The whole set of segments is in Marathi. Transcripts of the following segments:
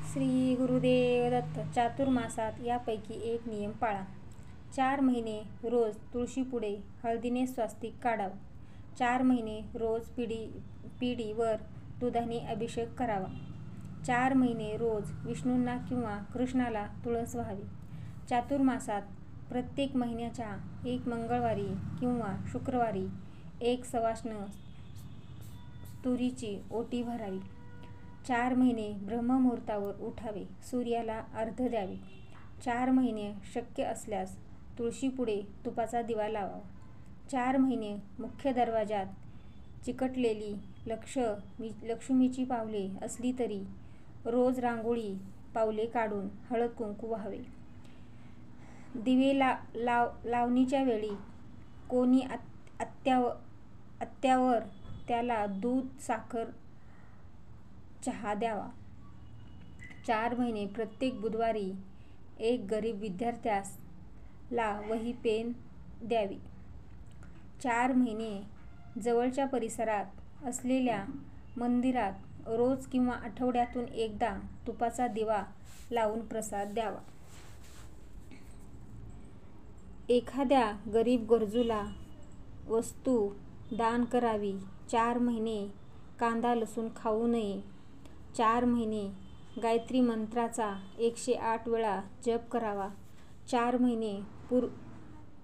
श्री गुरुदेव दत्त. चातुर्मासात यापैकी एक नियम पाळा. 4 महिने रोज तुळशीपुढे हळदीने स्वास्तिक काढावं. 4 महिने रोज पिढीवर दुधाने अभिषेक करावा. 4 महिने रोज विष्णूंना किंवा कृष्णाला तुळस व्हावी. चातुर्मासात प्रत्येक महिन्याच्या 1 मंगळवारी किंवा शुक्रवारी 1 सवाष्ण तुरीची ओटी भरावी. 4 महिने ब्रह्ममुहूर्तावर उठावे. सूर्याला अर्घ्य द्यावे. 4 महिने शक्य असल्यास तुळशीपुढे तुपाचा दिवा लावावा. 4 महिने मुख्य दरवाजात चिकटलेली लक्ष्मीची पावले असली तरी रोज रांगोळी पावले काढून हळद कुंकू व्हावे. दिवे लावणीच्या वेळी कोणी अत्यावर त्याला दूध, साखर, चहा द्यावा. 4 महिने प्रत्येक बुधवारी 1 गरीब विद्यार्थ्यास ला वही पेन द्यावी. 4 महिने जवळच्या परिसरात असलेल्या मंदिरात रोज किंवा आठवड्यातून एकदा तुपाचा दिवा लावून प्रसाद द्यावा. एखाद्या गरीब गरजूला वस्तू दान करावी. 4 महिने कांदा लसूण खाऊ नये. 4 महिने गायत्री मंत्राचा 108 वेळा जप करावा. 4 महिने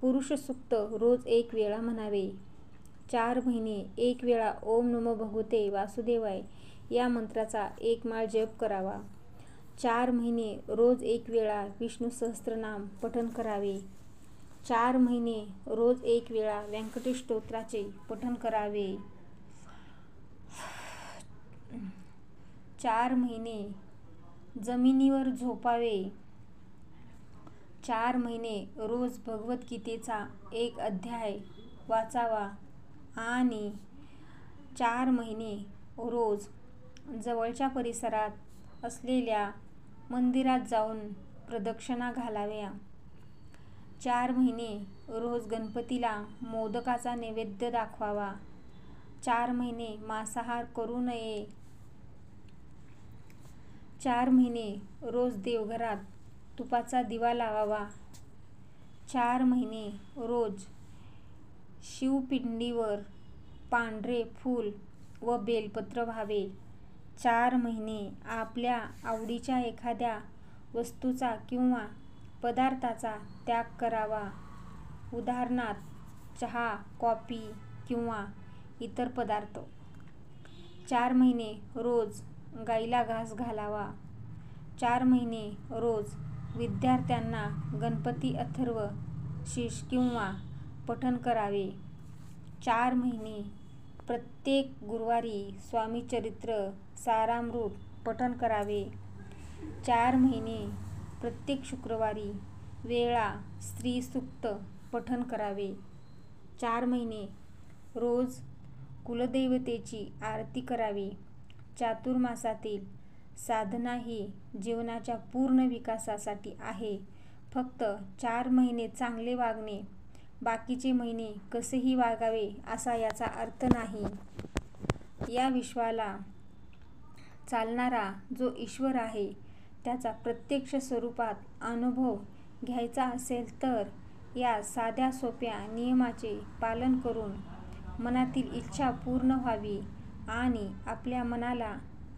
पुरुषसूक्त रोज 1 वेळा म्हणावे. 4 महिने 1 वेळा ओम नमो भगवते वासुदेवाय या मंत्राचा 1 माळ जप करावा. 4 महिने रोज 1 वेळा विष्णू सहस्त्रनाम पठण करावे. 4 महिने रोज 1 वेळा व्यंकटेश स्तोत्राचे पठण करावे. 4 महिने जमिनीवर झोपावे. 4 महिने रोज भगवद्गीतेचा 1 अध्याय वाचावा आणि 4 महिने रोज जवळच्या परिसरात असलेल्या मंदिरात जाऊन प्रदक्षिणा घालाव्या. 4 महिने रोज गणपतीला मोदकाचा नैवेद्य दाखवावा. 4 महिने मांसाहार करू नये. 4 महिने रोज देवघरात तुपाचा दिवा लावावा. 4 महिने रोज शिवपिंडीवर पांढरे फूल व बेलपत्र व्हावे. 4 महिने आपल्या आवडीच्या एखाद्या वस्तूचा किंवा पदार्थाचा त्याग करावा. उदाहरणार्थ चहा, कॉफी किंवा इतर पदार्थ. 4 महिने रोज गाईला घास घालावा. 4 महिने रोज विद्यार्थ्यांना गणपती अथर्व शीर्ष किंवा पठण करावे. 4 महिने प्रत्येक गुरुवारी स्वामीचरित्र सारामृत पठण करावे. 4 महिने प्रत्येक शुक्रवारी वेळा स्त्रीसूक्त पठण करावे. 4 महिने रोज कुलदेवतेची आरती करावी. चातुर्मासातील साधना ही जीवनाच्या पूर्ण विकासासाठी आहे. फक्त 4 महिने चांगले वागणे, बाकीचे महिने कसेही वागावे असा याचा अर्थ नाही. या विश्वाला चालवणारा जो ईश्वर आहे त्याचा प्रत्यक्ष स्वरूपात अनुभव घ्यायचा असेल तर या साध्या सोप्या नियमाचे पालन करून मनातील इच्छा पूर्ण व्हावी आणि आपल्या मनाला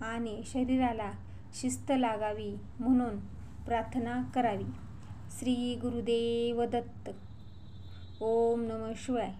आणि शरीराला शिस्त लागावी म्हणून प्रार्थना करावी. श्री गुरुदेव दत्त. ओम नमः शिवाय.